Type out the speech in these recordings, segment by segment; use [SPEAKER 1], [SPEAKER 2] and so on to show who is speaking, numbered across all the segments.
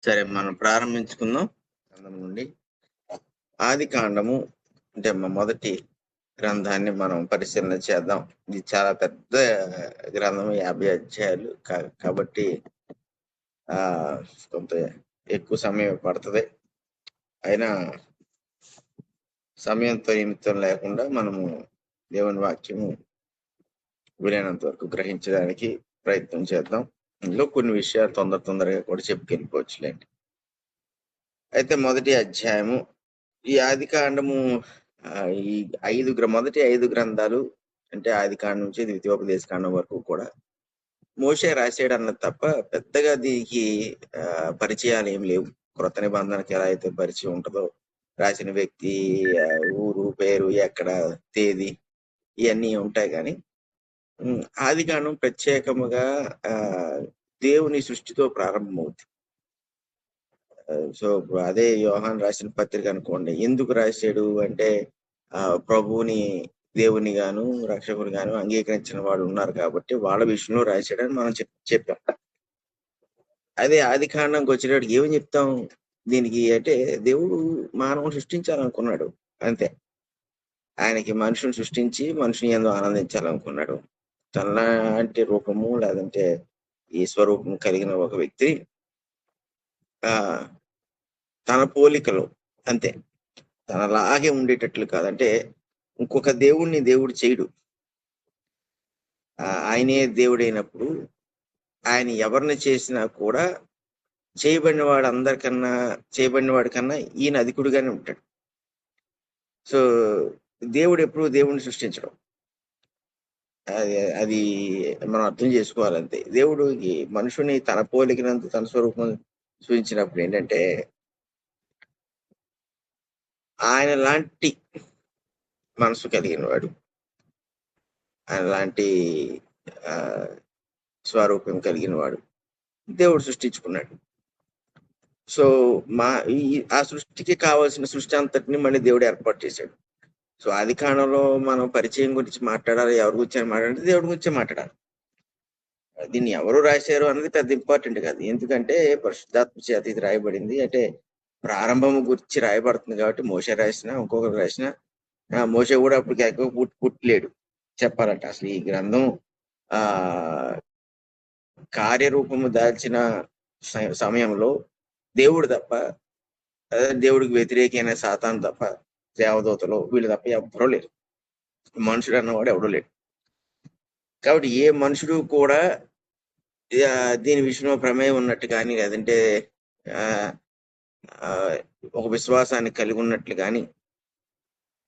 [SPEAKER 1] సరే, మనం ప్రారంభించుకుందాం. గ్రంథం నుండి ఆది కాండము అంటే మొదటి గ్రంథాన్ని మనం పరిశీలన చేద్దాం. ఇది చాలా పెద్ద గ్రంథం, 50 అధ్యాయాలు కాబట్టి ఆ కొంత ఎక్కువ సమయం పడుతుంది. అయినా సమయంతో నిమిత్తం లేకుండా మనము దేవుని వాక్యము వీలైనంత వరకు గ్రహించడానికి ప్రయత్నం చేద్దాం. ఇందులో కొన్ని విషయాలు తొందరగా కూడా చెప్పుకెళ్ళిపోవచ్చులేండి. అయితే మొదటి అధ్యాయము ఈ ఆది కాండము ఈ మొదటి 5 గ్రంథాలు అంటే ఆది కాండం నుంచి ద్వితీయోపదేశ కాండం వరకు కూడా మోషే రాశాడు అన్నది తప్ప పెద్దగా దీనికి పరిచయాలు ఏం లేవు. క్రొత్త నిబంధనకి ఎలా అయితే పరిచయం ఉంటుందో రాసిన వ్యక్తి, ఊరు పేరు, ఎక్కడ, తేదీ ఇవన్నీ ఉంటాయి. కానీ ఆది కాండం ప్రత్యేకముగా దేవుని సృష్టితో ప్రారంభమవుతుంది. సో అదే యోహాన్ రాసిన పత్రిక అనుకోండి. ఎందుకు రాశాడు అంటే ప్రభువుని దేవుని గాను రక్షకుని గాను అంగీకరించిన వాళ్ళు ఉన్నారు కాబట్టి వాళ్ళ విషయంలో రాశాడని మనం చెప్పాం. అదే ఆది కాండంకి వచ్చేటప్పుడు ఏమని చెప్తాం దీనికి అంటే, దేవుడు మానవుని సృష్టించాలనుకున్నాడు అంతే. ఆయనకి మనుషుని సృష్టించి మనుషుని ఎంతో ఆనందించాలనుకున్నాడు. తనలాంటి రూపము లేదంటే ఈ స్వరూపం కలిగిన ఒక వ్యక్తి తన పోలికలో అంతే, తనలాగే ఉండేటట్లు కాదంటే ఇంకొక దేవుణ్ణి దేవుడు చేయడు. ఆయనే దేవుడైనప్పుడు ఆయన ఎవరిని చేసినా కూడా చేయబడిన వాడి కన్నా ఈయన అధికుడుగానే ఉంటాడు. సో దేవుడు ఎప్పుడు దేవుణ్ణి సృష్టించడం అది మనం అర్థం చేసుకోవాలంతే. దేవుడు మనుషుని తన పోలికినంత తన స్వరూపం సూచించినప్పుడు ఏంటంటే ఆయన లాంటి మనసు కలిగిన వాడు, ఆయన లాంటి స్వరూపం కలిగిన వాడు దేవుడు సృష్టించుకున్నాడు. సో ఆ సృష్టికి కావాల్సిన సృష్టి అంతటిని మళ్ళీ దేవుడు ఏర్పాటు చేశాడు. సో ఆది కాండంలో మనం పరిచయం గురించి మాట్లాడాలి, ఎవరి గురించి మాట్లాడాలి, దేవుడి గురించే మాట్లాడాలి. దీన్ని ఎవరు రాశారు అన్నది పెద్ద ఇంపార్టెంట్ కాదు. ఎందుకంటే పరిశుద్ధాత్మ చేత ఇది రాయబడింది. అంటే ప్రారంభం గురించి రాయబడుతుంది కాబట్టి మోషే రాసినా ఇంకొకరు రాసినా మోషే కూడా అప్పటికి ఎక్కువ పుట్టలేడు చెప్పాలంటే. అసలు ఈ గ్రంథం కార్యరూపము దాల్చిన సమయంలో దేవుడు తప్ప, దేవుడికి వ్యతిరేకమైన సాతాను తప్ప, దేవదూతలు వీళ్ళు తప్ప ఎవరూ లేరు. మనుషుడు అన్నవాడు ఎవడూ లేడు. కాబట్టి ఏ మనుషుడు కూడా దీని విషయంలో ప్రమేయం ఉన్నట్టు కానీ లేదంటే ఒక విశ్వాసాన్ని కలిగి ఉన్నట్లు కానీ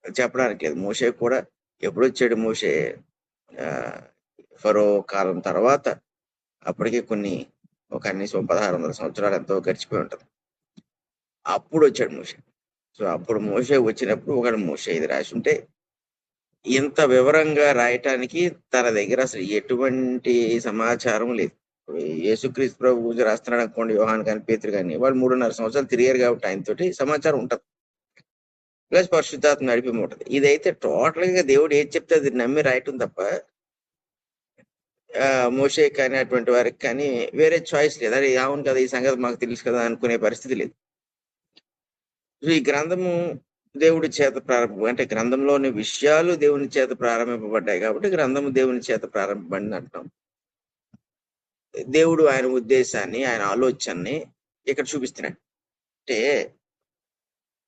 [SPEAKER 1] చెప్పడానికి లేదు. మోషే కూడా ఎప్పుడొచ్చాడు మోషే? ఫరో కాలం తర్వాత, అప్పటికే ఒక కనీసం 1600 సంవత్సరాలు ఎంతో గడిచిపోయి ఉంటుంది. అప్పుడు వచ్చాడు మోషే. సో అప్పుడు మోషే వచ్చినప్పుడు ఒకడు మోషే ఇది రాసి ఉంటే ఇంత వివరంగా రాయటానికి తన దగ్గర అసలు ఎటువంటి సమాచారం లేదు. యేసుక్రీస్తు ప్రభు గురించి రాస్తున్నాడు అనుకోండి, యోహాన్ కానీ పేతురు కానీ, వాళ్ళు 3.5 సంవత్సరాలు తిరిగారు కాబట్టి ఆయనతోటి సమాచారం ఉంటుంది, ప్లస్ పరిశుద్ధాత్మ నడిపి ఉంటుంది. ఇదైతే టోటల్ గా దేవుడు ఏది చెప్తే అది నమ్మి రాయటం తప్ప మోషే కానీ అటువంటి వారికి కానీ వేరే చాయిస్ లేదు. అదే అవును కదా, ఈ సంగతి మాకు తెలుసు కదా అనుకునే పరిస్థితి లేదు. ఈ గ్రంథము దేవుడి చేత అంటే గ్రంథంలోని విషయాలు దేవుని చేత ప్రారంభింపబడ్డాయి కాబట్టి గ్రంథము దేవుని చేత ప్రారంభపడింది అంటాం. దేవుడు ఆయన ఉద్దేశాన్ని, ఆయన ఆలోచనని ఇక్కడ చూపిస్తున్నాడు. అంటే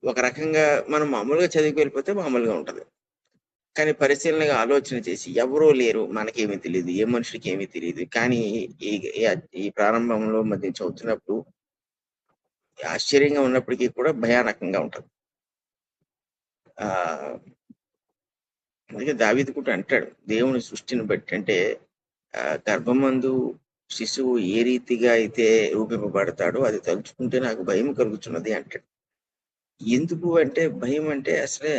[SPEAKER 1] ఒక రకంగా మనం మామూలుగా చదివికి వెళ్ళిపోతే మామూలుగా ఉంటది, కానీ పరిశీలనగా ఆలోచన చేసి ఎవరూ లేరు, మనకేమీ తెలియదు, ఏ మనుషులకి ఏమీ తెలియదు, కానీ ఈ ప్రారంభంలో మధ్య చదువుతున్నప్పుడు ఆశ్చర్యంగా ఉన్నప్పటికీ కూడా భయానకంగా ఉంటుంది. అందుకే దావీదు కూడా అంటాడు దేవుని సృష్టిని బట్టి, అంటే గర్భమందు శిశువు ఏ రీతిగా అయితే రూపింపబడతాడో అది తలుచుకుంటే నాకు భయం కలుగుతున్నది అంటాడు. ఎందుకు అంటే భయం అంటే అసలే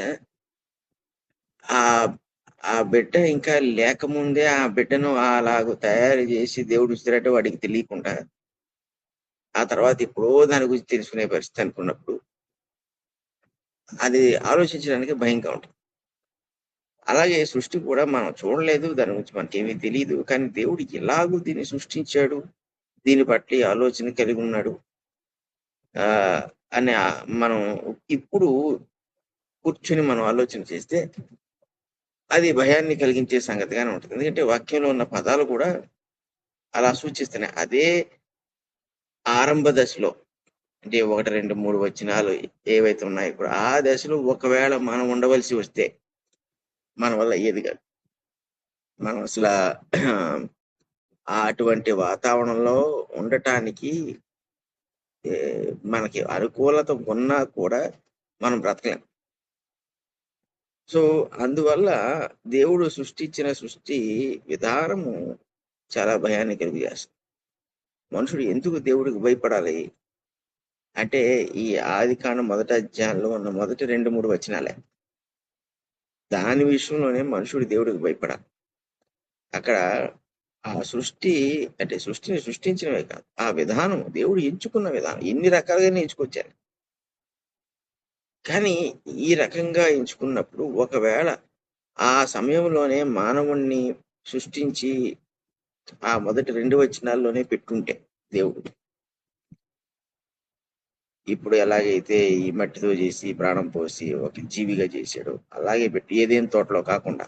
[SPEAKER 1] ఆ బిడ్డ ఇంకా లేకముందే ఆ బిడ్డను అలాగ తయారు చేసి దేవుడు ఇస్తారంటే వాడికి తెలియకుండా ఆ తర్వాత ఎప్పుడో దాని గురించి తెలుసుకునే పరిస్థితి అనుకున్నప్పుడు అది ఆలోచించడానికి భయంగా ఉంటుంది. అలాగే సృష్టి కూడా మనం చూడలేదు, దాని గురించి మనకేమీ తెలియదు, కానీ దేవుడు ఎలాగూ దీన్ని సృష్టించాడు, దీని పట్ల ఆలోచన కలిగి ఉన్నాడు. ఆ అని మనం ఇప్పుడు కూర్చుని మనం ఆలోచన చేస్తే అది భయాన్ని కలిగించే సంగతిగానే ఉంటుంది. ఎందుకంటే వాక్యంలో ఉన్న పదాలు కూడా అలా సూచిస్తున్నాయి. అదే ఆరంభ దశలో అంటే 1, 2, 3 వచనాలు ఏవైతే ఉన్నాయో ఇప్పుడు ఆ దశలో ఒకవేళ మనం ఉండవలసి వస్తే మన వల్ల ఏది కాదు. మనం అసల అటువంటి వాతావరణంలో ఉండటానికి మనకి అనుకూలత ఉన్నా కూడా మనం బ్రతకలేం. సో అందువల్ల దేవుడు సృష్టించిన సృష్టి విధానము చాలా భయాన్ని కలుగజేస్తుంది. మనుషుడు ఎందుకు దేవుడికి భయపడాలి అంటే ఈ ఆదికాండం మొదటి అధ్యాయంలో ఉన్న మొదటి 2, 3 వచనాలే. దాని విషయంలోనే మనుషుడు దేవుడికి భయపడాలి. అక్కడ ఆ సృష్టి అంటే సృష్టిని సృష్టించినవే కాదు, ఆ విధానం దేవుడు ఎంచుకున్న విధానం ఎన్ని రకాలుగానే ఎంచుకొచ్చారు. కానీ ఈ రకంగా ఎంచుకున్నప్పుడు ఒకవేళ ఆ సమయంలోనే మానవుణ్ణి సృష్టించి ఆ మొదటి 2 వచనాల్లోనే పెట్టుంటే దేవుడు ఇప్పుడు ఎలాగైతే ఈ మట్టితో చేసి ప్రాణం పోసి ఒక జీవిగా చేశాడు అలాగే పెట్టి ఏదేం తోటలో కాకుండా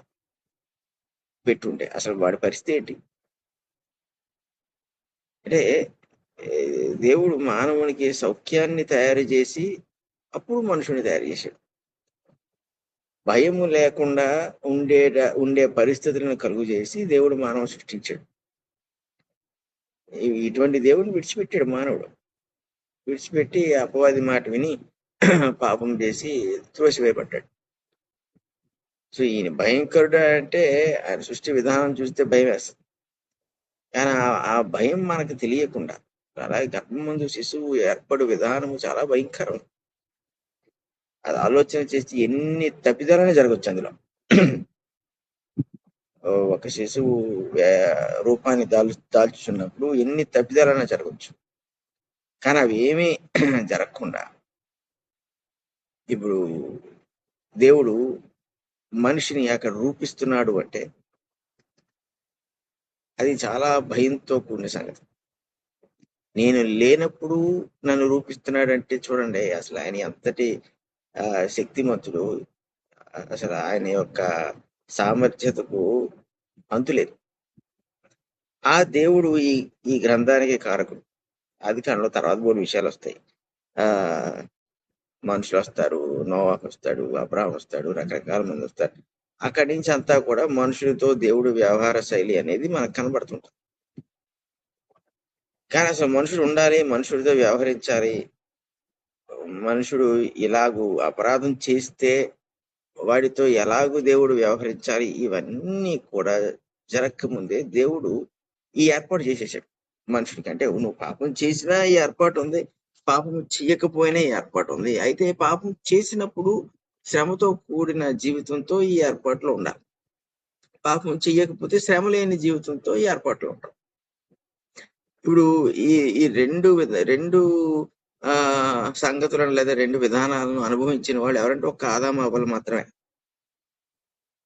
[SPEAKER 1] పెట్టుంటే అసలు వాడి పరిస్థితి ఏంటి అంటే దేవుడు మానవునికి సౌఖ్యాన్ని తయారు చేసి అప్పుడు మనుషుని తయారు చేశాడు. భయము లేకుండా ఉండే పరిస్థితులను కలుగు చేసి దేవుడు మానవుని సృష్టించాడు. ఇటువంటి దేవుడిని విడిచిపెట్టాడు మానవుడు. విడిచిపెట్టి అపవాది మాట విని పాపం చేసి త్రోసివేయబడ్డాడు. సో ఈయన భయంకరుడు అంటే ఆయన సృష్టి విధానం చూస్తే భయం వేస్తుంది. కానీ ఆ భయం మనకు తెలియకుండా అలాగే గర్భం ముందు శిశువు ఏర్పడు విధానము చాలా భయంకరం. అది ఆలోచన చేసి ఎన్ని తప్పిదాలనే జరగచ్చు అందులో. ఒక శిశువు రూపాన్ని దాల్చుచున్నప్పుడు ఎన్ని తప్పిదాలైనా జరగచ్చు. కానీ అవి ఏమీ జరగకుండా ఇప్పుడు దేవుడు మనిషిని అక్కడ రూపిస్తున్నాడు అంటే అది చాలా భయంతో కూడిన సంగతి. నేను లేనప్పుడు నన్ను రూపిస్తున్నాడు అంటే చూడండి అసలు ఆయన ఎంతటి శక్తిమంతుడు, అసలు ఆయన యొక్క సామర్థ్యతకు అంతులేదు. ఆ దేవుడు ఈ గ్రంథానికి కారకుడు. ఆదికాండంలో తర్వాత 3 విషయాలు వస్తాయి. మనుషులు వస్తారు, నోవాహు వస్తాడు, అబ్రాహాం వస్తాడు, రకరకాల మంది వస్తారు. అక్కడి నుంచి అంతా కూడా మనుషులతో దేవుడు వ్యవహార శైలి అనేది మనకు కనబడుతుంటుంది. కానీ అసలు మనుషుడు ఉండాలి, మనుషుడితో వ్యవహరించాలి, మనుషుడు ఇలాగూ అపరాధం చేస్తే వాడితో ఎలాగూ దేవుడు వ్యవహరించాలి, ఇవన్నీ కూడా జరగకముందే దేవుడు ఈ ఏర్పాటు చేసేసాడు మనుషుడికి. అంటే నువ్వు పాపం చేసినా ఈ ఏర్పాటు ఉంది, పాపం చేయకపోయినా ఈ ఏర్పాటు ఉంది. అయితే పాపం చేసినప్పుడు శ్రమతో కూడిన జీవితంతో ఈ ఏర్పాట్లో ఉండాలి. పాపం చెయ్యకపోతే శ్రమ లేని జీవితంతో ఈ ఏర్పాట్లో ఉంటాం. ఇప్పుడు ఈ రెండు సంగతులను లేదా 2 విధానాలను అనుభవించిన వాళ్ళు ఎవరంటే ఒక్క ఆదాము అవ్వలు మాత్రమే.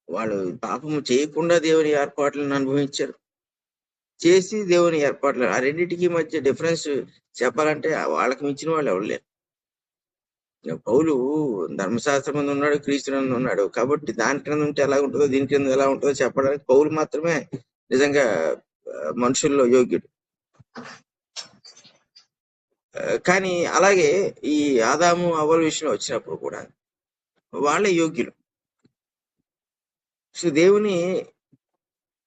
[SPEAKER 1] వాళ్ళు పాపము చేయకుండా దేవుని ఏర్పాట్లను అనుభవించారు, చేసి దేవుని ఏర్పాట్లు. ఆ రెండింటికి మధ్య డిఫరెన్స్ చెప్పాలంటే వాళ్ళకి మించిన వాళ్ళు ఎవరు లేరు. పౌలు ధర్మశాస్త్రం మీద ఉన్నాడు, క్రీస్తు నందు ఉన్నాడు. కాబట్టి దాని క్రింద ఉంటే ఎలా ఉంటుందో దీని క్రింద ఎలా ఉంటుందో చెప్పడానికి పౌలు మాత్రమే నిజంగా మనుషుల్లో యోగ్యుడు. కానీ అలాగే ఈ ఆదాము అవ్వల విషయంలో వచ్చినప్పుడు కూడా వాళ్ళే యోగ్యులు. సో దేవుని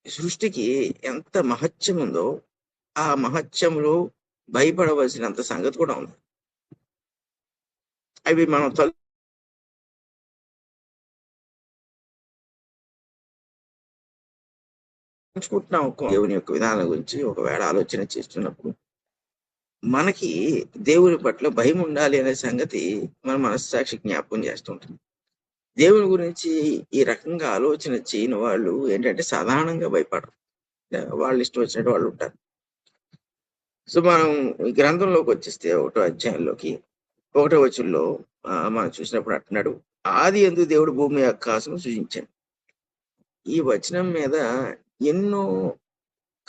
[SPEAKER 1] సృష్టికి ఎంత మహత్యం ఉందో ఆ మహత్యంలో భయపడవలసినంత సంగతి కూడా ఉంది. అవి మనం తలుచుకుంటున్నాం. దేవుని యొక్క విధానం గురించి ఒకవేళ ఆలోచన చేస్తున్నప్పుడు మనకి దేవుని పట్ల భయం ఉండాలి అనే సంగతి మన మనస్సాక్షి జ్ఞాపకం చేస్తుంటుంది. దేవుని గురించి ఈ రకంగా ఆలోచన చేయని వాళ్ళు ఏంటంటే సాధారణంగా భయపడరు. వాళ్ళు ఇష్టం వచ్చినట్టు వాళ్ళు ఉంటారు. సో మనం ఈ గ్రంథంలోకి వచ్చేస్తే 1వ అధ్యాయంలోకి 1వ వచనంలో మనం చూసినప్పుడు అంటున్నాడు, ఆది యందు దేవుడు భూమి ఆకాశం సృజించాడు. ఈ వచనం మీద ఎన్నో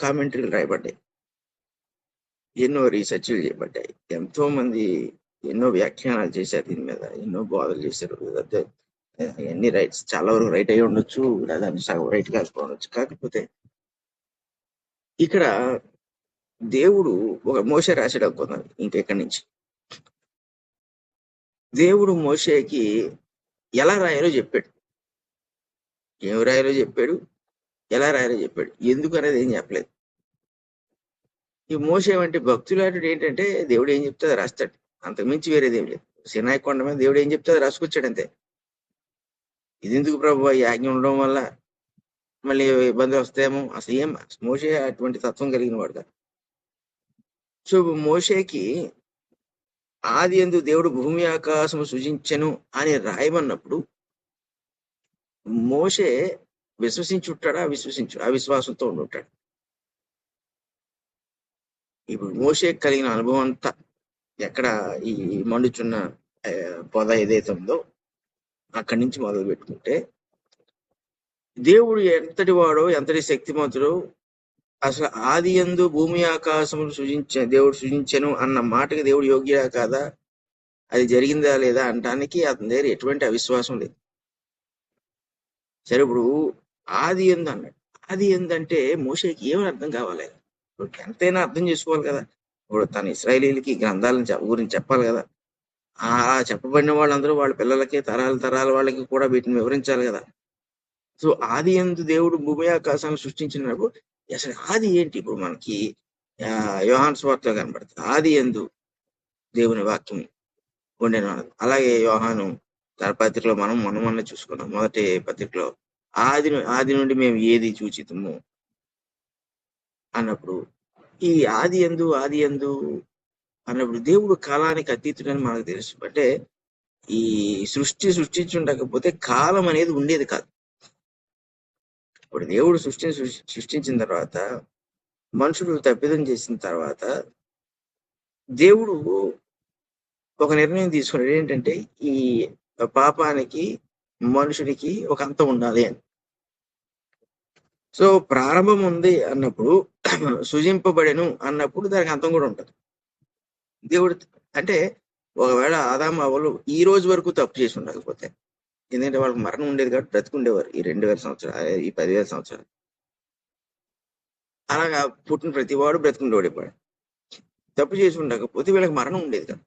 [SPEAKER 1] కామెంటరీలు రాయబడ్డాయి, ఎన్నో రీసెర్చ్లు చేయబడ్డాయి. ఎంతో మంది ఎన్నో వ్యాఖ్యానాలు చేశారు దీని మీద, ఎన్నో బోధలు చేశారు. అదే అన్ని రైట్స్ చాలా వరకు రైట్ అయి ఉండొచ్చు, లేదా సగం రైట్ కాకపోవచ్చు. కాకపోతే ఇక్కడ దేవుడు ఒక మోషే రాశాడు అనుకున్నాను. ఇంకెక్కడి నుంచి దేవుడు మోషేకి ఎలా రాయాలో చెప్పాడు, ఏం రాయాలో చెప్పాడు, ఎలా రాయాలో చెప్పాడు. ఎందుకు అనేది ఏం చెప్పలేదు. ఈ మోషే వంటి భక్తులాంటి ఏంటంటే దేవుడు ఏం చెప్తే అది రాస్తాడు, అంతకుమించి వేరేది ఏం లేదు. సినాయి కొండ మీద దేవుడు ఏం చెప్తే అది రాసుకొచ్చాడు అంతే. ఇది ఎందుకు ప్రభు ఈ ఆజ్ఞ ఉండడం వల్ల మళ్ళీ ఇబ్బందులు వస్తాయేమో, అసలు ఏం మోషే అటువంటి తత్వం కలిగిన వాడు కాదు. సో మోషేకి ఆది యందు దేవుడు భూమి ఆకాశము సృజించెను అని రాయమన్నప్పుడు మోషే విశ్వసించుంటాడా, అవిశ్వాసంతో ఉండుంటాడు. ఇప్పుడు మోషే కలిగిన అనుభవం అంతా ఎక్కడ ఈ మండుచున్న పొద ఏదైతే ఉందో అక్కడి నుంచి మొదలు పెట్టుకుంటే, దేవుడు ఎంతటి వాడో, ఎంతటి శక్తిమంతుడో, అసలు ఆది యందు భూమి ఆకాశములు దేవుడు సృజించెను అన్న మాటకి దేవుడు యోగ్యా కాదా, అది జరిగిందా లేదా అనటానికి అతని దగ్గర ఎటువంటి అవిశ్వాసం లేదు. సరే, ఇప్పుడు ఆది యందు అన్నాడు. ఆది యందు అంటే మోషేకి ఏమని అర్థం కావాలి? ఇప్పుడు ఎంతైనా అర్థం చేసుకోవాలి కదా. ఇప్పుడు తన ఇశ్రాయేలీలకి గ్రంథాలను గురించి చెప్పాలి కదా. ఆ చెప్పబడిన వాళ్ళందరూ వాళ్ళ పిల్లలకి, తరాల వాళ్ళకి కూడా వీటిని వివరించాలి కదా. సో ఆది యందు దేవుడు భూమి ఆకాశాలను సృష్టించినప్పుడు అసలు ఆది ఏంటి? ఇప్పుడు మనకి యోహాను సువార్తలో కనబడుతుంది ఆది యందు దేవుని వాక్యం ఉండేను. అలాగే యోహాను తన పత్రికలో మనం చూసుకున్నాం. మొదటి పత్రికలో ఆది నుండి మేము ఏది చూచితము అన్నప్పుడు, ఈ ఆది యందు అన్నప్పుడు దేవుడు కాలానికి అతీతుడని మనకు తెలుసు. అంటే ఈ సృష్టించుండకపోతే కాలం అనేది ఉండేది కాదు. ఇప్పుడు దేవుడు సృష్టించిన తర్వాత, మనుషులు తప్పిదం చేసిన తర్వాత దేవుడు ఒక నిర్ణయం తీసుకున్నాడు. ఏంటంటే ఈ పాపానికి, మనుషుడికి ఒక అంతం ఉండాలి అని. సో ప్రారంభం ఉంది అన్నప్పుడు, సృజింపబడెను అన్నప్పుడు దానికి అంతం కూడా ఉంటుంది. దేవుడు అంటే ఒకవేళ ఆదాము అవ్వలు ఈ రోజు వరకు తప్పు చేసి ఉండకపోతే, ఎందుకంటే వాళ్ళకి మరణం ఉండేది కాబట్టి బ్రతుకుండేవారు ఈ 2000 సంవత్సరాలు, ఈ 10,000 సంవత్సరాలు. అలాగా పుట్టిన ప్రతి వాడు బ్రతుకుండి ఓడిపోయాడు. తప్పు చేసి ఉండకపోతే వీళ్ళకి మరణం ఉండేది కదా.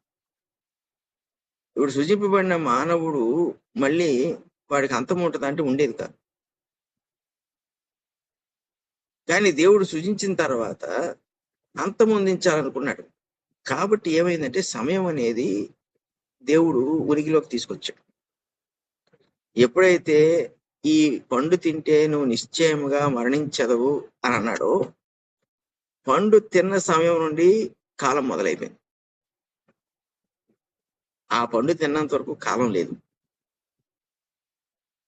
[SPEAKER 1] ఇప్పుడు సృజింపబడిన మానవుడు మళ్ళీ వాడికి అంతం ఉంటుంది అంటే ఉండేది కాదు. కానీ దేవుడు సృజించిన తర్వాత అంతమొందించాలనుకున్నాడు. కాబట్టి ఏమైందంటే సమయం అనేది దేవుడు ఉనికిలోకి తీసుకొచ్చాడు. ఎప్పుడైతే ఈ పండు తింటే నువ్వు నిశ్చయముగా మరణించదవు అని అన్నాడో, పండు తిన్న సమయం నుండి కాలం మొదలైపోయింది. ఆ పండు తిన్నంత వరకు కాలం లేదు.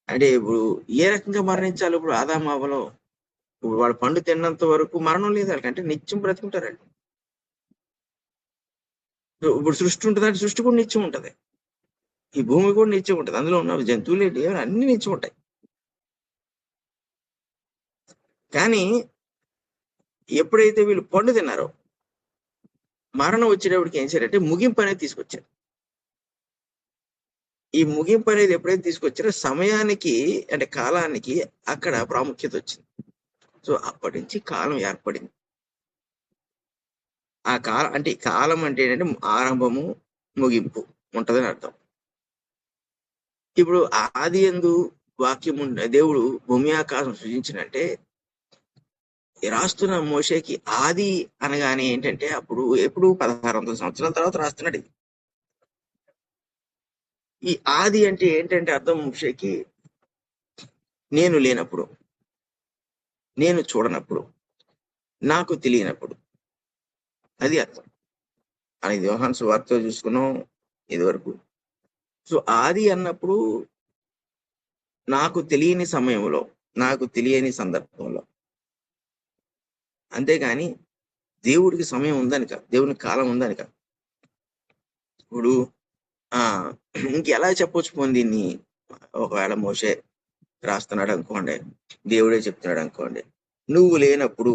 [SPEAKER 1] అంటే ఇప్పుడు ఏ రకంగా మరణించాలి? ఇప్పుడు ఆదాము అవ్వలో ఇప్పుడు వాడు పండు తిన్నంత వరకు మరణం లేదు వాళ్ళకి, అంటే నిత్యం బ్రతుకుంటారండి. ఇప్పుడు సృష్టి ఉంటుందంటే సృష్టి కూడా నిత్యం ఉంటది, ఈ భూమి కూడా నిత్యం ఉంటది, అందులో ఉన్న జంతువులు ఏంటి అన్ని నిత్యం ఉంటాయి. కానీ ఎప్పుడైతే వీళ్ళు పండు తిన్నారో, మరణం వచ్చేటప్పటికి ఏం చేయాలంటే ముగింపు అనేది తీసుకొచ్చారు. ఈ ముగింపు అనేది ఎప్పుడైతే తీసుకొచ్చారో సమయానికి, అంటే కాలానికి అక్కడ ప్రాముఖ్యత వచ్చింది. సో అప్పటి నుంచి కాలం ఏర్పడింది. ఆ కాలం అంటే ఏంటంటే ఆరంభము, ముగింపు ఉంటదని అర్థం. ఇప్పుడు ఆది యందు వాక్యం దేవుడు భూమి ఆకాశం సృజించినంటే, రాస్తున్న మోషేకి ఆది అనగానే ఏంటంటే అప్పుడు ఎప్పుడు 1600 సంవత్సరాల తర్వాత రాస్తున్నాడు. ఈ ఆది అంటే ఏంటంటే అర్థం మోషేకి, నేను లేనప్పుడు, నేను చూడనప్పుడు, నాకు తెలియనప్పుడు, అది అర్థం. అనేది యోహాను సువార్తలో చూసుకున్నాం ఇది వరకు. సో ఆది అన్నప్పుడు నాకు తెలియని సమయంలో, నాకు తెలియని సందర్భంలో, అంతేగాని దేవుడికి సమయం ఉందని కాదు, దేవునికి కాలం ఉందని కాదు. ఇప్పుడు ఇంకెలా చెప్పొచ్చు పోనీ దీన్ని? ఒకవేళ మోషే రాస్తున్నాడు అనుకోండి, దేవుడే చెప్తున్నాడు అనుకోండి, నువ్వు లేనప్పుడు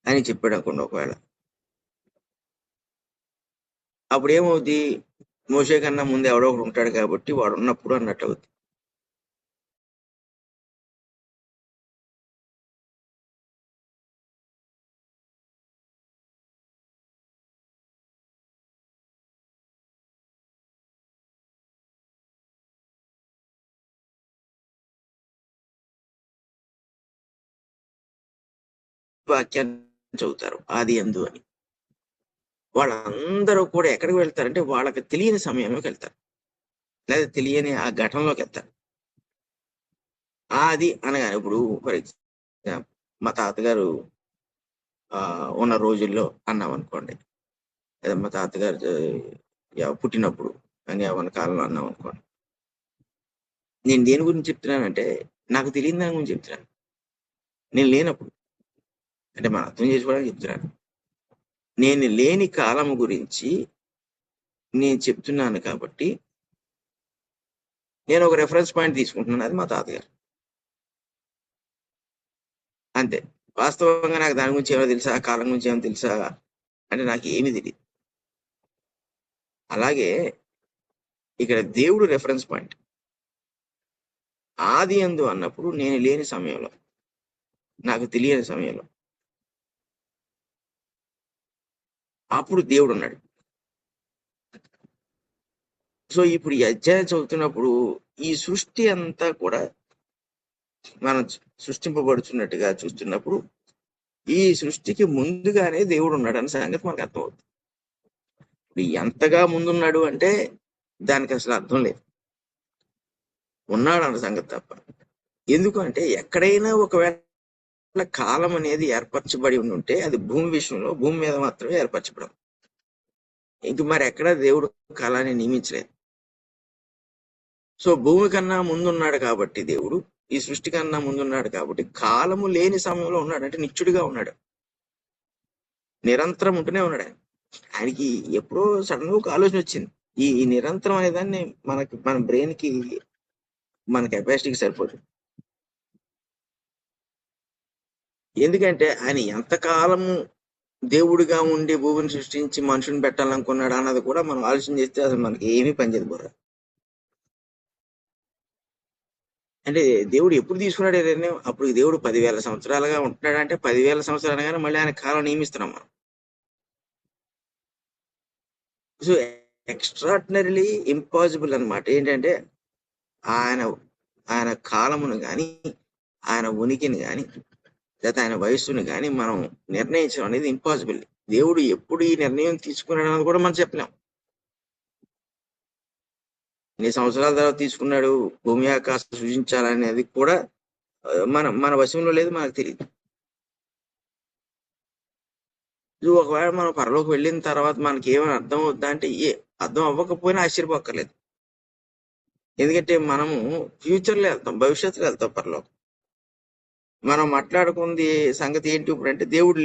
[SPEAKER 1] అని చెప్పాడు అనుకోండి. ఒకవేళ అప్పుడు ఏమవుద్ది? మోషే కన్నా ముందు ఎవడో ఒకడు ఉంటాడు కాబట్టి వాడు ఉన్నప్పుడు అన్నట్టు అవుద్ది. వాక్యాన్ని చదువుతారు ఆది యందు అని. వాళ్ళందరూ కూడా ఎక్కడికి వెళ్తారంటే వాళ్ళకి తెలియని సమయంలోకి వెళ్తారు, లేదా తెలియని ఆ ఘటనలోకి వెళ్తారు. ఆది అనగానే ఇప్పుడు ఫర్ ఎగ్జాంపుల్ మా తాతగారు ఉన్న రోజుల్లో అన్నాం అనుకోండి, లేదా మా తాతగారు పుట్టినప్పుడు అని అవన్న కాలంలో అన్నాం అనుకోండి. నేను దేని గురించి చెప్తున్నానంటే నాకు తెలియని దాని గురించి చెప్తున్నాను. నేను లేనప్పుడు అంటే మనం అర్థం చేసుకోవడానికి చెప్తున్నాను. నేను లేని కాలం గురించి నేను చెప్తున్నాను కాబట్టి నేను ఒక రెఫరెన్స్ పాయింట్ తీసుకుంటున్నాను, అది మా తాతగారు. అంతే. వాస్తవంగా నాకు దాని గురించి ఏమైనా తెలుసా, కాలం గురించి ఏమైనా తెలుసా అంటే నాకు ఏమీ తెలియదు. అలాగే ఇక్కడ దేవుడు రెఫరెన్స్ పాయింట్. ఆది యందు అన్నప్పుడు నేను లేని సమయంలో, నాకు తెలియని సమయంలో, అప్పుడు దేవుడు ఉన్నాడు. సో ఇప్పుడు ఈ అధ్యాయం చదువుతున్నప్పుడు ఈ సృష్టి అంతా కూడా మనం సృష్టింపబడుతున్నట్టుగా చూస్తున్నప్పుడు ఈ సృష్టికి ముందుగానే దేవుడు ఉన్నాడు అనే సంగతి మనకు అర్థమవుతుంది. ఇప్పుడు ఎంతగా ముందున్నాడు అంటే దానికి అసలు అర్థం లేదు, ఉన్నాడు అన్న సంగతి తప్ప. ఎందుకు అంటే ఎక్కడైనా ఒకవేళ కాలం అనేది ఏర్పరచబడి ఉంటే అది భూమి విషయంలో భూమి మీద మాత్రమే ఏర్పరచబడం. ఇంక మరి ఎక్కడ దేవుడు కాలాన్ని నియమించలేదు. సో భూమి కన్నా ముందున్నాడు కాబట్టి దేవుడు, ఈ సృష్టి కన్నా ముందున్నాడు కాబట్టి కాలము లేని సమయంలో ఉన్నాడు, అంటే నిత్యుడిగా ఉన్నాడు, నిరంతరం ఉంటూనే ఉన్నాడు. ఆయనకి ఎప్పుడో సడన్ గా ఒక ఆలోచన వచ్చింది, ఈ నిరంతరం అనే దాన్ని మన బ్రెయిన్ కి మన కెపాసిటీకి సరిపోదు. ఎందుకంటే ఆయన ఎంతకాలము దేవుడిగా ఉండి భూమిని సృష్టించి మనుషుని పెట్టాలనుకున్నాడు అన్నది కూడా మనం ఆలోచన చేస్తే అసలు మనకి ఏమీ పనిచేయదు బుర్ర. అంటే దేవుడు ఎప్పుడు తీసుకున్నాడు నిర్ణయం? అప్పుడు దేవుడు 10,000 సంవత్సరాలుగా ఉంటున్నాడు అంటే 10,000 సంవత్సరాలు అనగానే మళ్ళీ ఆయన కాలం నియమిస్తున్నాం మనం. సో ఎక్స్ట్రాడినరీలీ ఇంపాసిబుల్ అన్నమాట. ఏంటంటే ఆయన ఆయన కాలమును కానీ ఆయన ఉనికిని కానీ లేదా ఆయన వయస్సుని కానీ మనం నిర్ణయించడం అనేది ఇంపాసిబుల్. దేవుడు ఎప్పుడు ఈ నిర్ణయం తీసుకున్నాడు అన్నది కూడా మనం చెప్పలేం. ఎన్ని సంవత్సరాల తర్వాత తీసుకున్నాడు భూమి ఆకాశం సృజించాలనేది కూడా మన వశంలో లేదు, మనకు తెలియదు. ఒకవేళ మనం పరలోకి వెళ్ళిన తర్వాత మనకి ఏమైనా అర్థం అవుద్దా అంటే అర్థం అవ్వకపోయినా ఆశ్చర్యపోక్కర్లేదు. ఎందుకంటే మనము ఫ్యూచర్లో వెళ్తాం, భవిష్యత్తులో వెళ్తాం పరలోకం. మనం మాట్లాడుకుంది సంగతి ఏంటి ఇప్పుడు అంటే దేవుడు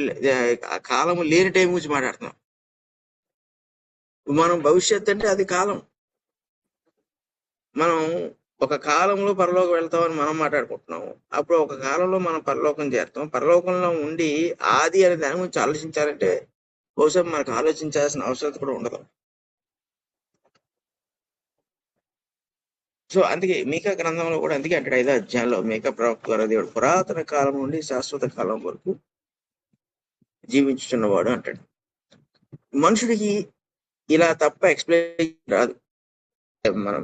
[SPEAKER 1] కాలము లేని టైం గురించి మాట్లాడుతున్నాం. మనం భవిష్యత్తు అంటే అది కాలం. మనం ఒక కాలంలో పరలోకం వెళ్తామని మనం మాట్లాడుకుంటున్నాం, అప్పుడు ఒక కాలంలో మనం పరలోకం చేస్తాం. పరలోకంలో ఉండి ఆది అనే దాని గురించి ఆలోచించాలంటే బహుశా మనకు ఆలోచించాల్సిన అవసరం కూడా ఉండదు. సో అందుకే మీకా గ్రంథంలో కూడా అందుకే అంటాడు 5వ అధ్యాయంలో మీకా ప్రవక్త ద్వారా దేవుడు పురాతన కాలం నుండి శాశ్వత కాలం వరకు జీవించుతున్నవాడు అంటాడు. మనుషుడికి ఇలా తప్ప ఎక్స్ప్లెయిన్ రాదు.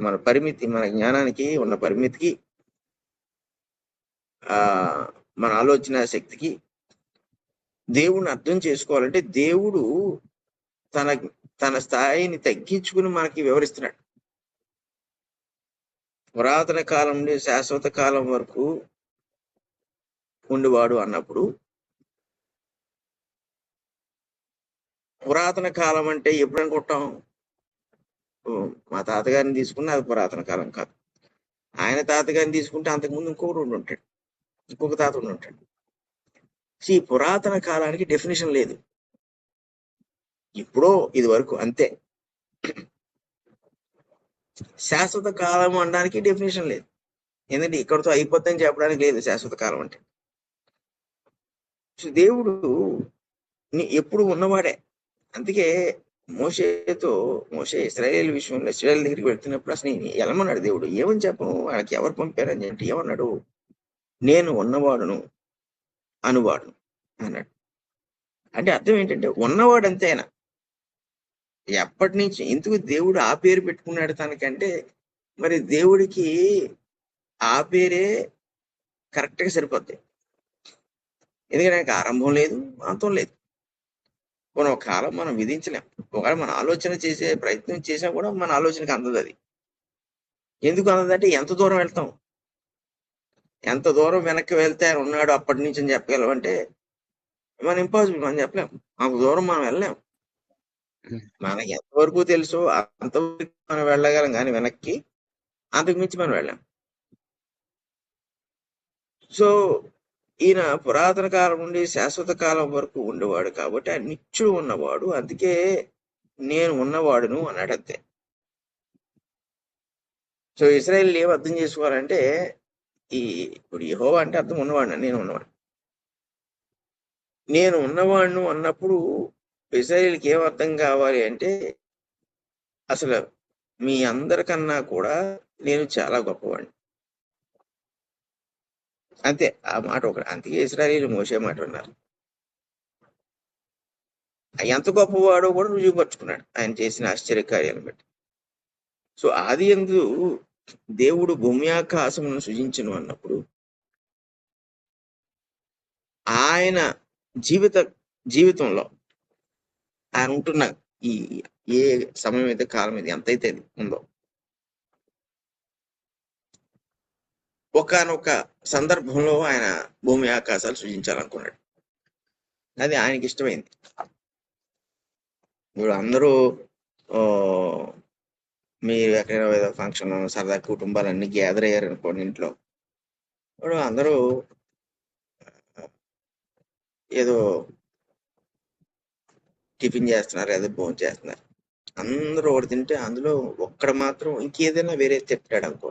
[SPEAKER 1] మన పరిమితి, మన జ్ఞానానికి ఉన్న పరిమితికి, మన ఆలోచన శక్తికి దేవుణ్ణి అర్థం చేసుకోవాలంటే దేవుడు తన స్థాయిని తగ్గించుకుని మనకి వివరిస్తున్నాడు. పురాతన కాలం నుండి శాశ్వత కాలం వరకు ఉండేవాడు అన్నప్పుడు పురాతన కాలం అంటే ఎప్పుడు అనుకుంటాం? మా తాతగారిని తీసుకున్న అది పురాతన కాలం కాదు. ఆయన తాతగారిని తీసుకుంటే అంతకుముందు ఇంకొకటి ఉండి ఉంటాడు, ఇంకొక తాత ఉండి ఉంటాడు. ఈ పురాతన కాలానికి డెఫినేషన్ లేదు, ఇప్పుడో ఇది వరకు అంతే. శాశ్వత కాలం అనడానికి డెఫినేషన్ లేదు, ఎందుకంటే ఇక్కడతో అయిపోద్దని చెప్పడానికి లేదు శాశ్వత కాలం అంటే. దేవుడు ఎప్పుడు ఉన్నవాడే. అందుకే మోషే ఇశ్రాయేల్ విషయంలో ఇశ్రాయేల్ దగ్గరికి వెళ్తున్నప్పుడు అసలు వెళ్ళమన్నాడు దేవుడు. ఏమని చెప్పను వాళ్ళకి, ఎవరు పంపారని అంటే ఏమన్నాడు, నేను ఉన్నవాడును అనువాడును అన్నాడు. అంటే అర్థం ఏంటంటే ఉన్నవాడు అంతే ఆయన. ఎప్పటి నుంచి ఎందుకు దేవుడు ఆ పేరు పెట్టుకున్నాడు తనకంటే, మరి దేవుడికి ఆ పేరే కరెక్ట్ గా సరిపోద్ది. ఎందుకంటే ఆయనకి ఆరంభం లేదు, అంతం లేదు. మనం ఒక కాలం మనం విధించలేం. ఒకవేళ మన ఆలోచన చేసే ప్రయత్నం చేసినా కూడా మన ఆలోచనకి అందదు అది. ఎందుకు అందదంటే ఎంత దూరం వెళ్తాం, ఎంత దూరం వెనక్కి వెళ్తే ఆయన ఉన్నాడు అప్పటి నుంచి అని చెప్పగలం అంటే మనం ఇంపాసిబుల్, మనం చెప్పలేం. అంత దూరం మనం వెళ్ళలేం. మనకి ఎంతవరకు తెలుసో అంతవరకు మనం వెళ్ళగలం, కానీ వెనక్కి అంతకు మించి మనం వెళ్ళాం. సో ఈయన పురాతన కాలం నుండి శాశ్వత కాలం వరకు ఉండేవాడు కాబట్టి ఆయన నిత్యుడు ఉన్నవాడు. అందుకే నేను ఉన్నవాడును అన్నాడు అంతే. సో ఇశ్రాయేల్ ఏం అర్థం చేసుకోవాలంటే, ఇప్పుడు యెహోవా అంటే అర్థం ఉన్నవాడిని, నేను ఉన్నవాడు. నేను ఉన్నవాడును అన్నప్పుడు ఇశ్రాయేల్కి ఏం అర్థం కావాలి అంటే, అసలు మీ అందరికన్నా కూడా నేను చాలా గొప్పవాడిని అంతే. ఆ మాట ఒకటి. అందుకే ఇశ్రాయేలు మోషే మాట ఉన్నారు. ఎంత గొప్పవాడో కూడా రుజువుపరుచుకున్నాడు ఆయన చేసిన ఆశ్చర్య కార్యాలను బట్టి. సో ఆది యందు దేవుడు భూమి ఆకాశమును సృజించును అన్నప్పుడు ఆయన జీవితంలో ఆయన ఉంటున్న ఈ ఏ సమయం అయితే, కాలం అయితే, ఎంతైతే అది ఉందో, ఒకానొక సందర్భంలో ఆయన భూమి ఆకాశాలు సృజించాలనుకున్నాడు. అది ఆయనకి ఇష్టమైంది. ఇప్పుడు అందరూ మీరు ఎక్కడైనా ఏదో ఫంక్షన్ సరదా కుటుంబాలన్నీ గ్యాదర్ అయ్యారు అనుకోండి ఇంట్లో, ఇప్పుడు అందరూ ఏదో టిఫిన్ చేస్తున్నారు, ఏదో భోజనం చేస్తున్నారు. అందరూ ఒకటి తింటే అందులో ఒక్కడ మాత్రం ఇంకేదైనా వేరే తింటాడు అనుకో.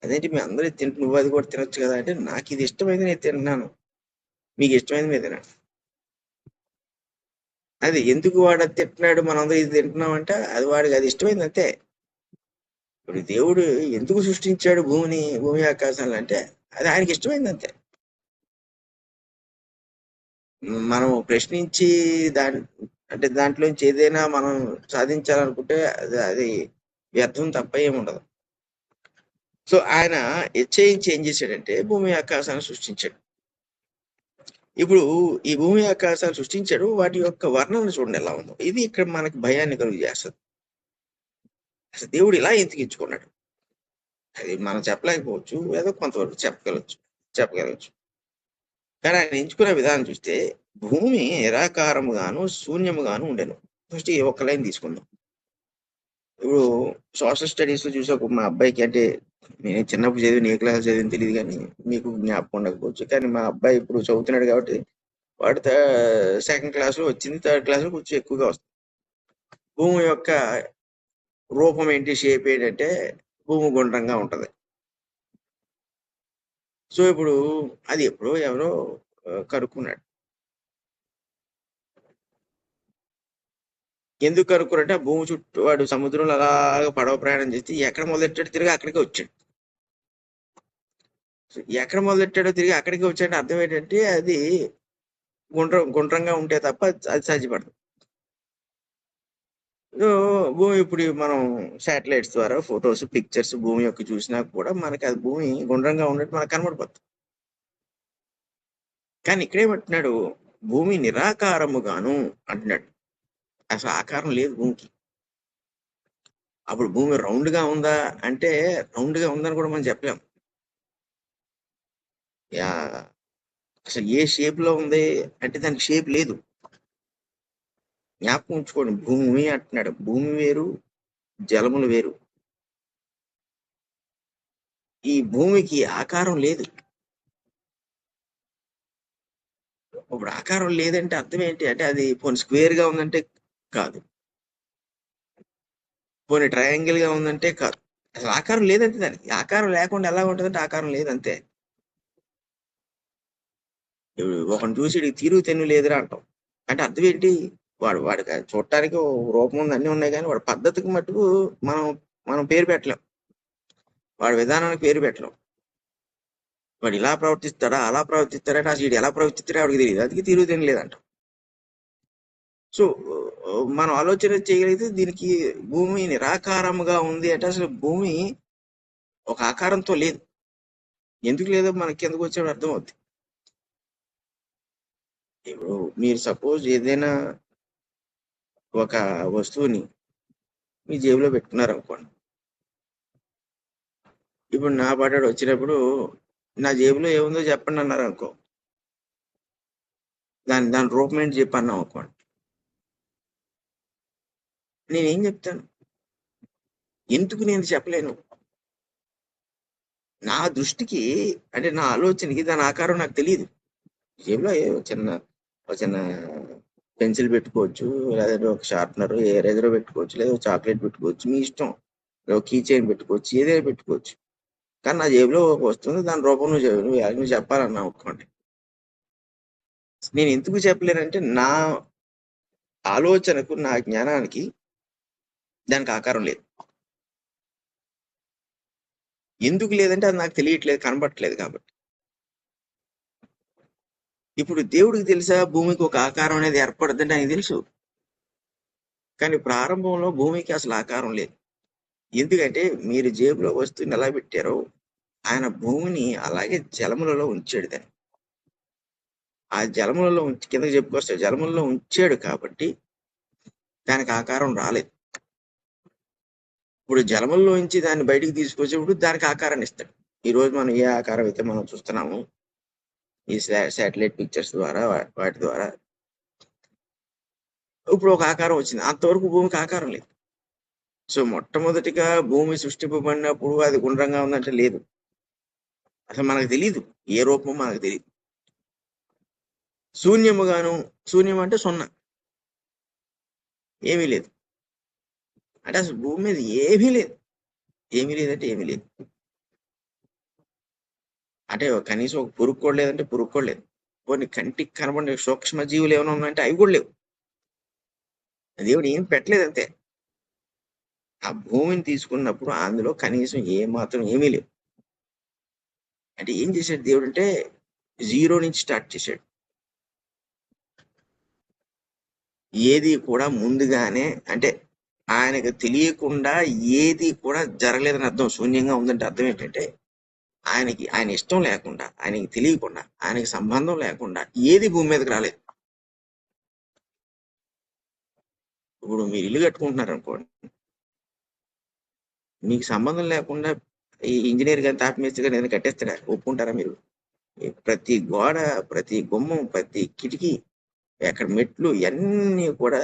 [SPEAKER 1] అదేంటి మీ అందరూ తింటే నువ్వు అది కూడా తినొచ్చు కదా అంటే, నాకు ఇది ఇష్టమైంది నేను తింటున్నాను, మీకు ఇష్టమైంది మీరు తినండి. అది ఎందుకు వాడు అది తింటున్నాడు మనం అందరూ ఇది తింటున్నాం అంటే అది వాడికి అది ఇష్టమైంది అంతే. ఇప్పుడు దేవుడు ఎందుకు సృష్టించాడు భూమి ఆకాశాలు అంటే అది ఆయనకి ఇష్టమైంది అంతే. మనం ప్రశ్నించి అంటే దాంట్లోంచి ఏదైనా మనం సాధించాలనుకుంటే అది వ్యర్థం తప్ప ఏముండదు. సో ఆయన హెచ్చరించి ఏం చేశాడంటే భూమి ఆకాశాలను సృష్టించాడు. ఇప్పుడు ఈ భూమి ఆకాశాలు సృష్టించాడు, వాటి యొక్క వర్ణన చూడండి ఎలా ఉందో. ఇది ఇక్కడ మనకి భయాన్ని కలుగు చేస్తుంది. అసలు దేవుడు ఇలా ఎంతకించుకున్నాడు అది మనం చెప్పలేకపోవచ్చు, ఏదో కొంతవరకు చెప్పగలవచ్చు. కానీ ఆయన ఎంచుకునే విధానం చూస్తే భూమి నిరాకారముగాను శూన్యముగాను ఉండెను. ఫస్ట్ ఒక లైన్ తీసుకుందాం. ఇప్పుడు సోషల్ స్టడీస్ లో చూసే మా అబ్బాయికి, అంటే నేను చిన్నప్పుడు చదివిన ఏ క్లాస్ చదివిన తెలియదు కానీ మీకు జ్ఞాపకం ఉండకపోవచ్చు, కానీ మా అబ్బాయి ఇప్పుడు చదువుతున్నాడు కాబట్టి వాడు సెకండ్ క్లాస్ లో వచ్చింది, థర్డ్ క్లాస్ లో కొంచెం ఎక్కువగా వస్తుంది. భూమి యొక్క రూపం ఏంటి, షేప్ ఏంటంటే భూమి గుండ్రంగా ఉంటది. సో ఇప్పుడు అది ఎప్పుడో ఎవరో కనుక్కున్నాడు. ఎందుకు కనుక్కున్నారంటే ఆ భూమి చుట్టూ వాడు సముద్రంలో అలాగా పడవ ప్రయాణం చేస్తే ఎక్కడ మొదలెట్టాడు తిరిగి అక్కడికే వచ్చాడు. ఎక్కడ మొదలెట్టాడో తిరిగి అక్కడికి వచ్చాడంటే అర్థం ఏంటంటే అది గుండ్రంగా ఉంటే తప్ప అది సాధ్యపడదు. భూమి ఇప్పుడు మనం శాటిలైట్స్ ద్వారా ఫొటోస్ పిక్చర్స్ భూమి యొక్క చూసినా కూడా మనకి అది భూమి గుండ్రంగా ఉన్నట్టు మనకు కనబడిపోతుంది. కానీ ఇక్కడేమంటున్నాడు, భూమి నిరాకారముగాను అంటున్నాడు. అసలు ఆకారం లేదు భూమికి. అప్పుడు భూమి రౌండ్ గా ఉందా అంటే రౌండ్ గా ఉందని కూడా మనం చెప్పలేం. అసలు ఏ షేప్ లో ఉంది అంటే దానికి షేప్ లేదు. జ్ఞాపకం ఉంచుకోండి, భూమి అంటున్నాడు. భూమి వేరు, జలములు వేరు. ఈ భూమికి ఆకారం లేదు. ఇప్పుడు ఆకారం లేదంటే అర్థం ఏంటి అంటే అది పోనీ స్క్వేర్ గా ఉందంటే కాదు, పోనీ ట్రయాంగిల్ గా ఉందంటే కాదు. అసలు ఆకారం లేదంటే దానికి ఆకారం లేకుండా ఎలా ఉంటుందంటే ఆకారం లేదంతే. ఇప్పుడు ఒకరిని చూసి తీరు తెన్ను లేదురా అంటాం అంటే అర్థం ఏంటి, వాడికి చూడటానికి రూపం ఉంది, అన్నీ ఉన్నాయి, కానీ వాడి పద్ధతికి మట్టుకు మనం మనం పేరు పెట్టలేం, వాడి విధానానికి పేరు పెట్టలేం. వాడు ఇలా ప్రవర్తిస్తాడా అలా ప్రవర్తిస్తాడా, అసలు వీడు ఎలా ప్రవర్తిస్తాడా వాడికి తెలియదు, అందుకే తిరుగుదేం లేదంట. సో మనం ఆలోచన చేయగలిగితే దీనికి భూమి నిరాకారముగా ఉంది అంటే అసలు భూమి ఒక ఆకారంతో లేదు. ఎందుకు లేదో మనకి ఎందుకు వచ్చాడో అర్థం అవుతుంది. ఇప్పుడు మీరు సపోజ్ ఏదైనా ఒక వస్తువుని మీ జేబులో పెట్టుకున్నారు అనుకోండి. ఇప్పుడు నా పాటాడు వచ్చినప్పుడు నా జేబులో ఏముందో చెప్పండి అన్నారు అనుకో, దాని రూపం ఏంటి చెప్పన్నాం అనుకోండి, నేనేం చెప్తాను? ఎందుకు నేను చెప్పలేను? నా దృష్టికి అంటే నా ఆలోచనకి దాని ఆకారం నాకు తెలియదు. జేబులో ఒక చిన్న పెన్సిల్ పెట్టుకోవచ్చు, లేదంటే ఒక షార్ప్నర్ ఎరేజర్ పెట్టుకోవచ్చు, లేదా చాక్లెట్ పెట్టుకోవచ్చు, మీ ఇష్టం. కీ చైన్ పెట్టుకోవచ్చు, ఏదైనా పెట్టుకోవచ్చు. కానీ నా జేబులో వస్తుంది, దాని రూపం నువ్వు చెప్పాలన్నా అనుకోండి. నేను ఎందుకు చెప్పలేనంటే నా ఆలోచనకు నా జ్ఞానానికి దానికి ఆకారం లేదు. ఎందుకు లేదంటే అది నాకు తెలియట్లేదు, కనబట్టలేదు కాబట్టి. ఇప్పుడు దేవుడికి తెలుసా భూమికి ఒక ఆకారం అనేది ఏర్పడుతుందంటే ఆయనకు తెలుసు, కానీ ప్రారంభంలో భూమికి అసలు ఆకారం లేదు. ఎందుకంటే మీరు జేబులో వస్తువుని ఎలా పెట్టారో ఆయన భూమిని అలాగే జలములలో ఉంచాడు. దాన్ని ఆ జలములలో కిందకి చెప్పుకొస్తే జలములలో ఉంచాడు కాబట్టి దానికి ఆకారం రాలేదు. ఇప్పుడు జలముల్లో నుంచి దాన్ని బయటికి తీసుకొచ్చేప్పుడు దానికి ఆకారాన్ని ఇస్తాడు. ఈ రోజు మనం ఏ ఆకారం అయితే మనం చూస్తున్నాము ఈ శాటిలైట్ పిక్చర్స్ ద్వారా, వాటి ద్వారా ఇప్పుడు ఒక ఆకారం వచ్చింది. అంతవరకు భూమికి ఆకారం లేదు. సో మొట్టమొదటిగా భూమి సృష్టింపబడినప్పుడు అది గుండ్రంగా ఉందంటే లేదు, అసలు మనకు తెలియదు, ఏ రూపం మనకు తెలియదు. శూన్యముగాను, శూన్యం అంటే సున్నా, ఏమీ లేదు. అంటే అసలు భూమి మీద ఏమీ లేదు. ఏమీ లేదంటే ఏమీ లేదు. అంటే కనీసం ఒక పురుగు కూడా లేదంటే పురుగు కూడా లేదు. కొన్ని కంటికి కనబడే సూక్ష్మ జీవులు ఏమైనా ఉన్నాయంటే అవి కూడా లేవు. దేవుడు ఏం పెట్టలేదు అంతే. ఆ భూమిని తీసుకున్నప్పుడు అందులో కనీసం మాత్రం ఏమీ లేవు. అంటే ఏం చేశాడు దేవుడు అంటే జీరో నుంచి స్టార్ట్ చేశాడు. ఏది కూడా ముందుగానే అంటే ఆయనకు తెలియకుండా ఏది కూడా జరగలేదని అర్థం. శూన్యంగా ఉందంటే అర్థం ఏంటంటే ఆయన ఇష్టం లేకుండా, ఆయనకి తెలియకుండా, ఆయనకి సంబంధం లేకుండా ఏది భూమి మీదకి రాలేదు. ఇప్పుడు మీరు ఇల్లు కట్టుకుంటున్నారు అనుకోండి, మీకు సంబంధం లేకుండా ఈ ఇంజనీర్ గాని తాపమేస్త్రి గాని ఏదైనా కట్టేస్తారా? ఒప్పుకుంటారా మీరు? ప్రతి గోడ, ప్రతి గుమ్మం, ప్రతి కిటికీ, ఎక్కడ మెట్లు ఇవన్నీ కూడా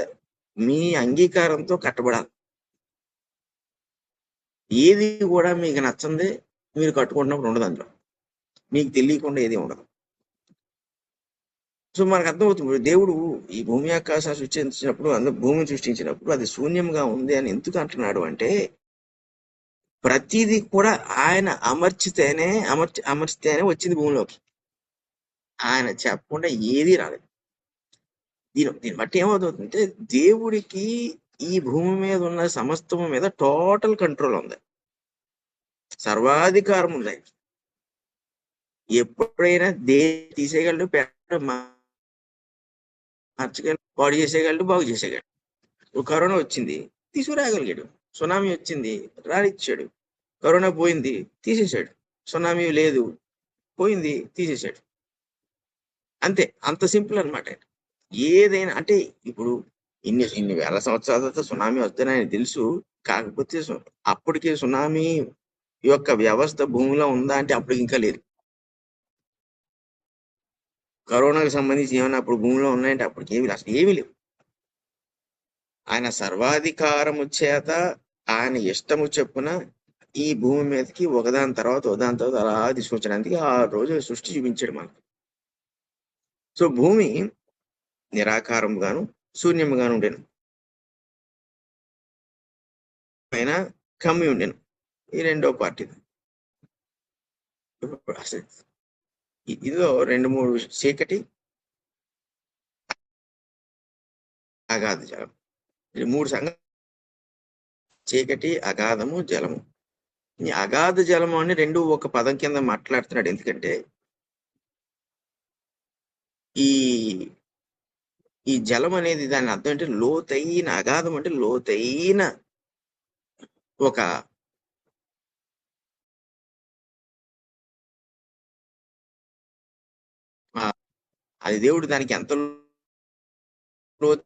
[SPEAKER 1] మీ అంగీకారంతో కట్టబడాలి. ఏది కూడా మీకు నచ్చంది మీరు కట్టుకుంటున్నప్పుడు ఉండదు. అందులో మీకు తెలియకుండా ఏది ఉండదు. సో మనకు అర్థమవుతుంది దేవుడు ఈ భూమి ఆకాశాలు సృష్టించినప్పుడు, భూమిని సృష్టించినప్పుడు అది శూన్యంగా ఉంది అని ఎందుకు అంటున్నాడు అంటే ప్రతిదీ కూడా ఆయన అమర్చితేనే వచ్చింది భూమిలోకి. ఆయన చెప్పకుండా ఏది రాలేదు. దీన్ని బట్టి ఏమవుతుందంటే దేవుడికి ఈ భూమి మీద ఉన్న సమస్తము మీద టోటల్ కంట్రోల్ ఉంది, సర్వాధికారం ఉంది. ఎప్పుడైనా తీసేయగలడు, పెట్టడం మార్చగలడు, పాడు చేసేయగలడు, బాగు చేసేయగలడు. కరోనా వచ్చింది, తీసుకురాగలిగాడు. సునామీ వచ్చింది, రానిచ్చాడు. కరోనా పోయింది, తీసేశాడు. సునామీ లేదు, పోయింది, తీసేశాడు. అంతే, అంత సింపుల్ అనమాట. ఏదైనా అంటే ఇప్పుడు ఇన్ని వేల సంవత్సరాల తర్వాత సునామీ వస్తుందని ఆయన తెలుసు. కాకపోతే అప్పటికి సునామీ యొక్క వ్యవస్థ భూమిలో ఉందా అంటే అప్పటికి ఇంకా లేదు. కరోనాకు సంబంధించి ఏమైనా అప్పుడు భూమిలో ఉన్నాయంటే అప్పటికి అసలు ఏమీ లేవు. ఆయన సర్వాధికారము చేత ఆయన ఇష్టము చెప్పున ఈ భూమి మీదకి ఒకదాని తర్వాత అలా తీసుకొచ్చడానికి 6 రోజులు సృష్టి చూపించాడు మనకు. సో భూమి నిరాకారముగాను శూన్యముగాను ఉండేను, పైన కమ్మి ఉండేను. ఈ రెండో పార్టీ ఇదిలో 2-3 చీకటి అగాధ జలం. ఈ 3 సంగతులు: చీకటి, అగాధము, జలము. ఈ అగాధ జలము అని 2 ఒక పదం కింద మాట్లాడుతున్నాడు. ఎందుకంటే ఈ ఈ జలం అనేది దాని అర్థం అంటే లోతైన, అగాధం అంటే లోతైన ఒక అది దేవుడు దానికి ఎంత లోతు.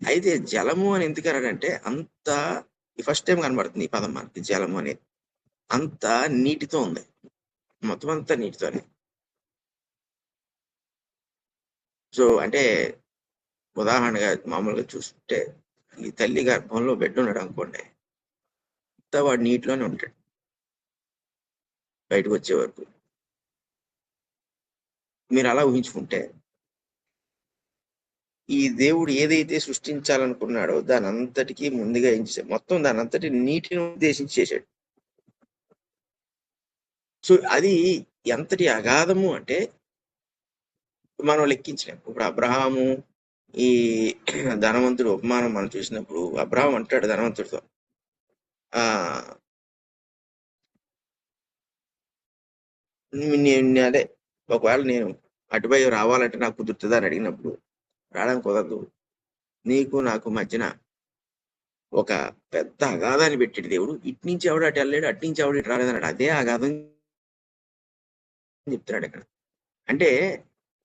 [SPEAKER 1] అయితే జలము అని ఎందుకు అన్నాడంటే అంత ఫస్ట్ టైం కనబడుతుంది ఈ పదం మనకి, జలము అనేది అంత నీటితో ఉంది, మొత్తం అంతా నీటితోనే. సో అంటే ఉదాహరణగా మామూలుగా చూస్తుంటే ఈ తల్లి గర్భంలో బిడ్డ ఉన్నాడు అనుకోండి, అంతా వాడు నీటిలోనే ఉంటాడు బయటకు వచ్చే వరకు. మీరు అలా ఊహించుకుంటే ఈ దేవుడు ఏదైతే సృష్టించాలనుకున్నాడో దాని అంతటికీ ముందుగా ఏం చేశాడు, మొత్తం దాని అంతటి నీటిని ఉద్దేశించి చేశాడు. సో అది ఎంతటి అగాధము అంటే మనం లెక్కించలేము. ఇప్పుడు అబ్రహాము ఈ ధనవంతుడు ఉపమానం మనం చూసినప్పుడు అబ్రహాం అంటాడు ధనవంతుడితో, ఆ అదే ఒకవేళ నేను అటుపై రావాలంటే నాకు కుదురుతుందా అని అడిగినప్పుడు, రావడానికి కుదరదు, నీకు నాకు మధ్యన ఒక పెద్ద అగాధాన్ని పెట్టాడు దేవుడు, ఇటు నుంచి ఎవడు అటు వెళ్ళాడు, అటు నుంచి ఎవడు ఇటు రాలేదన్నాడు. అదే అగాధం చెప్తున్నాడు ఇక్కడ. అంటే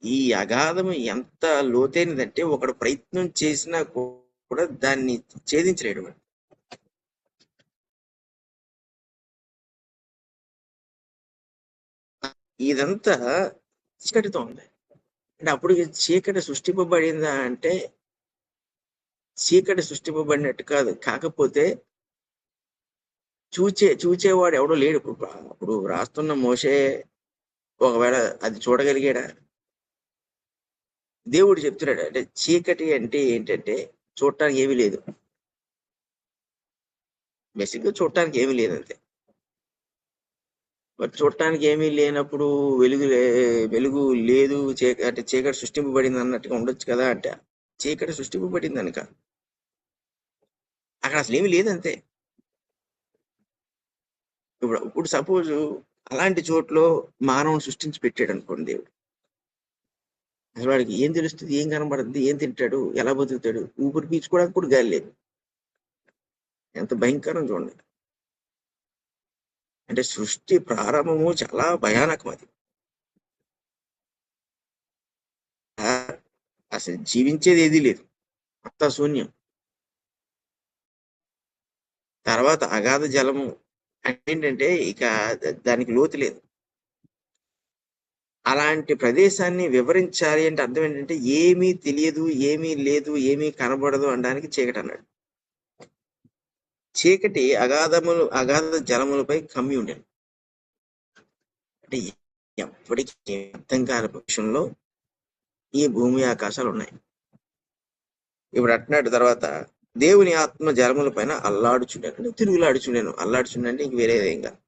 [SPEAKER 1] ఈ అగాధం ఎంత లోతైనదంటే ఒకడు ప్రయత్నం చేసినా కూడా దాన్ని ఛేదించలేడు. ఇదంతా చీకటితో ఉంది. అంటే అప్పుడు చీకటి సృష్టింపబడిందా అంటే చీకటి సృష్టింపబడినట్టు కాదు. కాకపోతే చూచేవాడు ఎవడో లేడు. అప్పుడు రాస్తున్న మోషే ఒకవేళ అది చూడగలిగాడా? దేవుడు చెప్తున్నాడు అంటే చీకటి అంటే ఏంటంటే చూడటానికి ఏమీ లేదు, బేసిక్గా చూడటానికి ఏమీ లేదంతే. మరి చూడటానికి ఏమీ లేనప్పుడు వెలుగు లేదు, అంటే చీకటి సృష్టింపబడింది అన్నట్టుగా ఉండొచ్చు కదా. అంటే చీకటి సృష్టింపబడింది అనుక అక్కడ అసలు ఏమీ లేదంతే. ఇప్పుడు సపోజ్ అలాంటి చోట్లో మానవుని సృష్టించి పెట్టాడు అనుకోండి దేవుడు, అసలు వాడికి ఏం తెలుస్తుంది, ఏం కనబడుతుంది, ఏం తింటాడు, ఎలా బతుకుతాడు? ఊపిరి పీల్చుకోవడానికి కూడా గాలి లేదు. ఎంత భయంకరం చూడండి. అంటే సృష్టి ప్రారంభము చాలా భయానకం. అది అసలు జీవించేది ఏదీ లేదు, అంతా శూన్యం. తర్వాత అగాధ జలము ఏంటంటే ఇక దానికి లోతు లేదు. అలాంటి ప్రదేశాన్ని వివరించాలి అంటే అర్థం ఏంటంటే ఏమీ తెలియదు, ఏమీ లేదు, ఏమీ కనబడదు అనడానికి చీకటి అన్నాడు. చీకటి అగాధ జలములపై కమ్మి ఉండేది. అంటే ఎప్పటికీ అర్థం కాని పక్షంలో ఈ భూమి ఆకాశాలు ఉన్నాయి. ఇప్పుడు అంటున్నాడు తర్వాత, దేవుని ఆత్మ జలముల పైన అల్లాడుచుండాను, అంటే తిరుగులాడుచుండాను. అల్లాడుచుండంటే ఇంక వేరేదేం కాదు.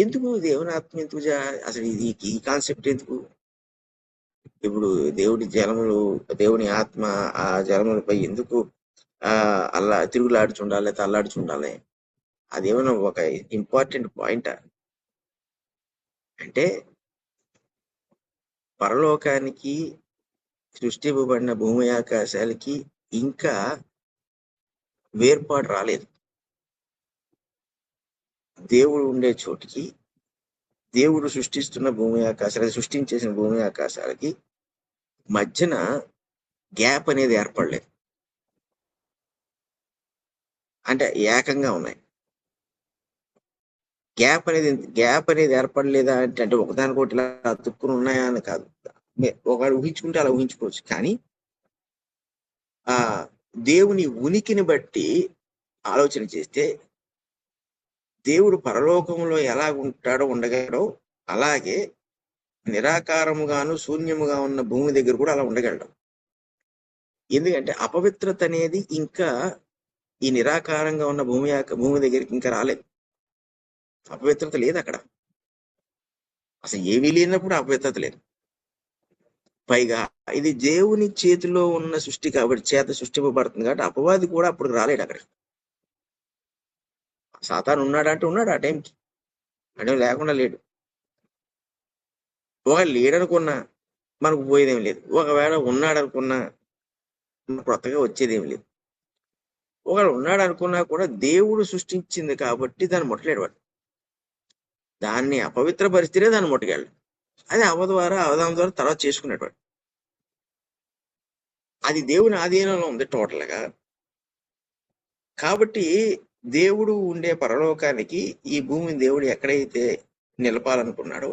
[SPEAKER 1] ఎందుకు దేవుని ఆత్మ ఎందుకు అసలు ఇది ఈ కాన్సెప్ట్ ఎందుకు? ఇప్పుడు దేవుని ఆత్మ ఆ జలములపై ఎందుకు తిరుగులాడుచుండాలి, లేకపోతే అల్లాడుచుండాలి? అదేమన్నా ఒక ఇంపార్టెంట్ పాయింట్ అంటే పరలోకానికి సృష్టింపబడిన భూమి ఆకాశాలకి ఇంకా వేర్పాటు రాలేదు. దేవుడు ఉండే చోటికి, దేవుడు సృష్టించేసిన భూమి ఆకాశాలకి మధ్యన గ్యాప్ అనేది ఏర్పడలేదు. అంటే ఏకంగా ఉన్నాయి. గ్యాప్ అనేది ఏర్పడలేదా అంటే ఒకదానికొకటి ఇలా అతుక్కుని ఉన్నాయా అని కాదు. ఒకవేళ ఊహించుకుంటే అలా ఊహించుకోవచ్చు. కానీ ఆ దేవుని ఉనికిని బట్టి ఆలోచన చేస్తే దేవుడు పరలోకంలో ఎలా ఉంటాడో ఉండగలడో అలాగే నిరాకారముగాను శూన్యముగా ఉన్న భూమి దగ్గర కూడా అలా ఉండగలడు. ఎందుకంటే అపవిత్రత అనేది ఇంకా ఈ నిరాకారంగా ఉన్న భూమి దగ్గరికి ఇంకా రాలేదు. అపవిత్రత లేదు అక్కడ, అసలు ఏమీ లేనప్పుడు అపవిత్రత లేదు. పైగా ఇది దేవుని చేతిలో ఉన్న సృష్టి కాబట్టి, చేత సృష్టింపబడుతుంది కాబట్టి అపవాది కూడా అప్పుడు రాలేడు అక్కడ. సాతాను ఉన్నాడంటే ఉన్నాడు ఆ టైంకి, అంటే లేకుండా లేడు. ఒకవేళ లేడనుకున్నా మనకు పోయేదేం లేదు, ఒకవేళ ఉన్నాడు అనుకున్నా కొత్తగా వచ్చేదేమి లేదు. ఒకవేళ ఉన్నాడు అనుకున్నా కూడా దేవుడు సృష్టించింది కాబట్టి దాన్ని ముట్టలేడు వాడు. దాన్ని అపవిత్ర పరిస్థితే దాన్ని ముట్టగలడు. అది అవదాం ద్వారా తర్వాత చేసుకునేవాడు. అది దేవుని ఆధీనంలో ఉంది టోటల్ గా. కాబట్టి దేవుడు ఉండే పరలోకానికి ఈ భూమిని దేవుడు ఎక్కడైతే నిలపాలనుకున్నాడో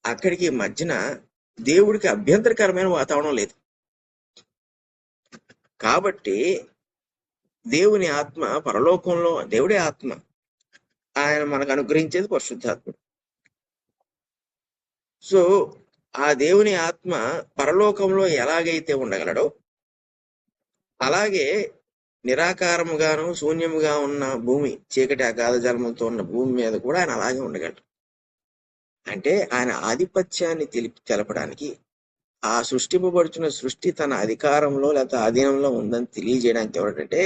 [SPEAKER 1] అక్కడికి మధ్యన దేవుడికి అభ్యంతరకరమైన వాతావరణం లేదు. కాబట్టి దేవుని ఆత్మ పరలోకంలో, దేవుడే ఆత్మ, ఆయన మనకు అనుగ్రహించేది పరిశుద్ధాత్ముడు. సో ఆ దేవుని ఆత్మ పరలోకంలో ఎలాగైతే ఉండగలడో అలాగే నిరాకారముగాను శూన్యముగా ఉన్న భూమి, చీకటి అగాధ జలములతో ఉన్న భూమి మీద కూడా ఆయన అలాగే ఉండగలడు. అంటే ఆయన ఆధిపత్యాన్ని తెలపడానికి, ఆ సృష్టింపబడుచున్న సృష్టి తన అధికారంలో లేకపోతే ఆధీనంలో ఉందని తెలియజేయడానికి ఎవరంటే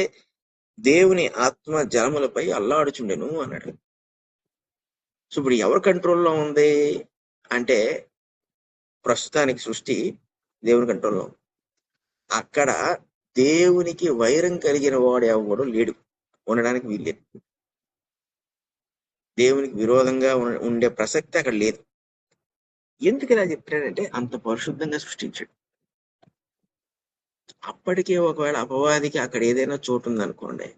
[SPEAKER 1] దేవుని ఆత్మ జలములపై అల్లాడుచుండెను అన్నాడు. సో ఇప్పుడు ఎవరి కంట్రోల్లో ఉంది అంటే ప్రస్తుతానికి సృష్టి దేవుని కంట్రోల్లో. అక్కడ దేవునికి వైరం కలిగిన వాడు ఎవడు లేడు, ఉండడానికి వీల్లేదు. దేవునికి విరోధంగా ఉండే ప్రసక్తి అక్కడ లేదు. ఎందుకు ఇలా చెప్తాడంటే అంత పరిశుద్ధంగా సృష్టించాడు. అప్పటికే ఒకవేళ అపవాదికి అక్కడ ఏదైనా చోటు ఉందనుకోండి,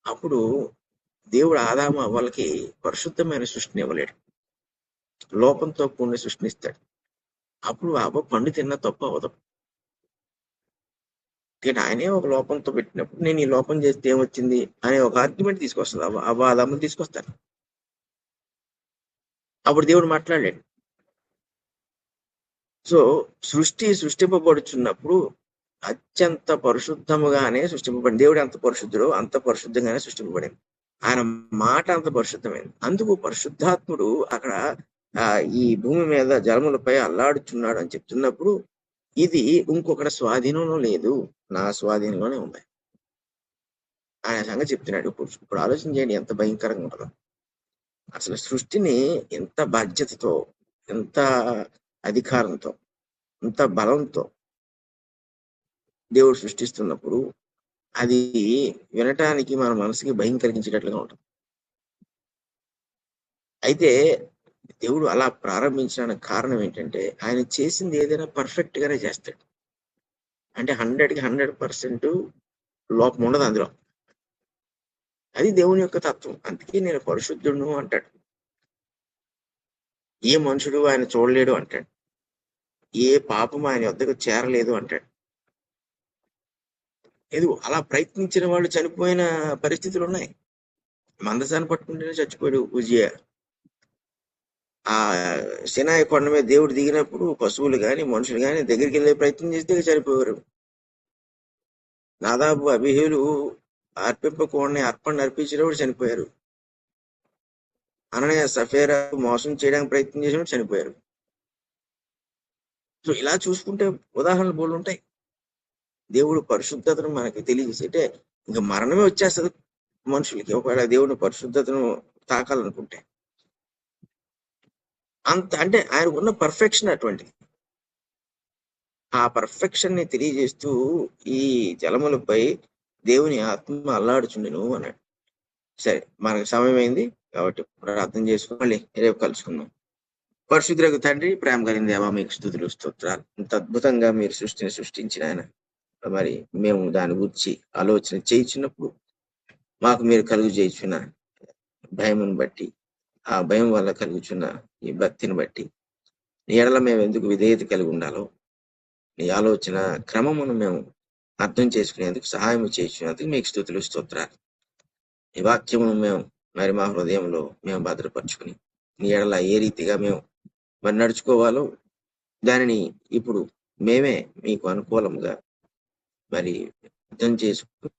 [SPEAKER 1] అప్పుడు దేవుడు ఆదాము అవ్వలకి పరిశుద్ధమైన సృష్టిని ఇవ్వలేడు, లోపంతో కూడిన సృష్టినిస్తాడు. అప్పుడు అవ్వ పండు తిన్న తప్పు అవ్వదు. ఆయనే ఒక లోపంతో పెట్టినప్పుడు నేను ఈ లోపం చేస్తే ఏమొచ్చింది అనే ఒక ఆర్గ్యుమెంట్ తీసుకొస్తుంది. అవ్వ ఆదాములు తీసుకొస్తారు. అప్పుడు దేవుడు మాట్లాడలేడు. సో సృష్టింపబడుచున్నప్పుడు అత్యంత పరిశుద్ధముగానే సృష్టింపబడింది. దేవుడు అంత పరిశుద్ధుడు, అంత పరిశుద్ధంగానే సృష్టింపబడింది. ఆయన మాట అంత పరిశుద్ధమైంది. అందుకు పరిశుద్ధాత్ముడు అక్కడ ఈ భూమి మీద జలములపై అల్లాడుచున్నాడు అని చెప్తున్నప్పుడు ఇది ఇంకొకటి స్వాధీనంలో లేదు, నా స్వాధీనంలోనే ఉంది ఆయన సంగతి చెప్తున్నాడు. ఇప్పుడు ఆలోచన చేయండి ఎంత భయంకరంగా ఉంటుందో. అసలు సృష్టిని ఎంత బాధ్యతతో, ఎంత అధికారంతో, ఎంత బలంతో దేవుడు సృష్టిస్తున్నప్పుడు అది వినటానికి మన మనసుకి భయం కలిగించేటట్లుగా ఉంటుంది. అయితే దేవుడు అలా ప్రారంభించడానికి కారణం ఏంటంటే ఆయన చేసింది ఏదైనా పర్ఫెక్ట్ గానే చేస్తాడు. అంటే 100కి 100% లోపం ఉండదు అందులో. అది దేవుని యొక్క తత్వం. అందుకే నేను పరిశుద్ధుడును అంటాడు. ఏ మనుషుడు ఆయన చూడలేడు అంటాడు. ఏ పాపం ఆయన వద్దకు చేరలేదు అంటాడు. ఏదో అలా ప్రయత్నించిన వాళ్ళు చనిపోయిన పరిస్థితులు ఉన్నాయి. మందసాన్ని పట్టుకుంటేనే చచ్చిపోయాడు ఉజ్జియా. ఆ సినాయి కొండ మీద దేవుడు దిగినప్పుడు పశువులు గాని మనుషులు గాని దగ్గరికి వెళ్ళే ప్రయత్నం చేస్తే చనిపోయారు. నాదాబు అబిహేలు అర్పణ అర్పించినప్పుడు చనిపోయారు. అననయ సఫేరా మోసం చేయడానికి ప్రయత్నం చేసినప్పుడు చనిపోయారు. సో ఇలా చూసుకుంటే ఉదాహరణలు బోళ్ళు ఉంటాయి. దేవుడు పరిశుద్ధతను మనకి తెలియజేస్తే ఇంకా మరణమే వచ్చేస్తుంది మనుషులకి ఒకవేళ దేవుని పరిశుద్ధతను తాకాలనుకుంటే. అంత అంటే ఆయనకున్న పర్ఫెక్షన్ అటువంటిది. ఆ పర్ఫెక్షన్ ని తెలియజేస్తూ ఈ జలములపై దేవుని ఆత్మ అల్లాడుచుండెను అన్నాడు. సరే, మనకు సమయం అయింది కాబట్టి అర్థం చేసుకుని మళ్ళీ రేపు కలుసుకుందాం. పరిశుద్ధులకు తండ్రి, ప్రేమ కలిగిన దేవా, మీకు స్తుతులు స్తోత్రాలు. ఇంత అద్భుతంగా మీరు సృష్టించిన ఆయన, మరి మేము దాని గురించి ఆలోచన చేయించినప్పుడు మాకు మీరు కలుగు చేయించిన భయమును బట్టి, ఆ భయం వల్ల కలుగుచున్న ఈ భక్తిని బట్టి నీ ఎడల మేము ఎందుకు విధేయత కలిగి ఉండాలో నీ ఆలోచన క్రమమును మేము అర్థం చేసుకునేందుకు సహాయం చేయించినందుకు మీకు స్తుతులు స్తోత్రాలు. ఈ వాక్యమును మేము మరి మా హృదయంలో మేము భద్రపరుచుకుని నీ ఎడల ఏ రీతిగా మేము మరి నడుచుకోవాలో దానిని ఇప్పుడు మేమే మీకు అనుకూలంగా మరి అర్థం చేసుకుని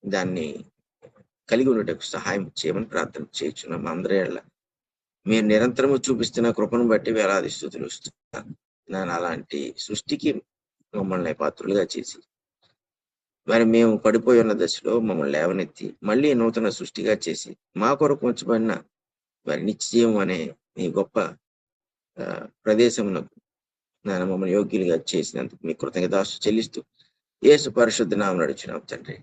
[SPEAKER 1] దాన్ని కలిగి ఉండటకు సహాయం చేయమని ప్రార్థన చేయించున్నాం. అందరి ఎడల మీరు నిరంతరము చూపిస్తున్న కృపను బట్టి వేలాది స్తుతులు ఇస్తున్నారు. నన్ను అలాంటి సృష్టికి మమ్మల్ని పాత్రులుగా చేసి మరి మేము పడిపోయి ఉన్న దశలో మమ్మల్ని లేవనెత్తి మళ్ళీ నూతన సృష్టిగా చేసి మా కొరకు ఉంచబడిన మరి నిశ్చయం అనే మీ గొప్ప ప్రదేశమునకు నేను మమ్మల్ని యోగ్యులుగా చేసినందుకు మీ కృతజ్ఞతాస్తుతులు చెల్లిస్తూ యేసు పరిశుద్ధ నామమున నడుచున్నాం తండ్రి.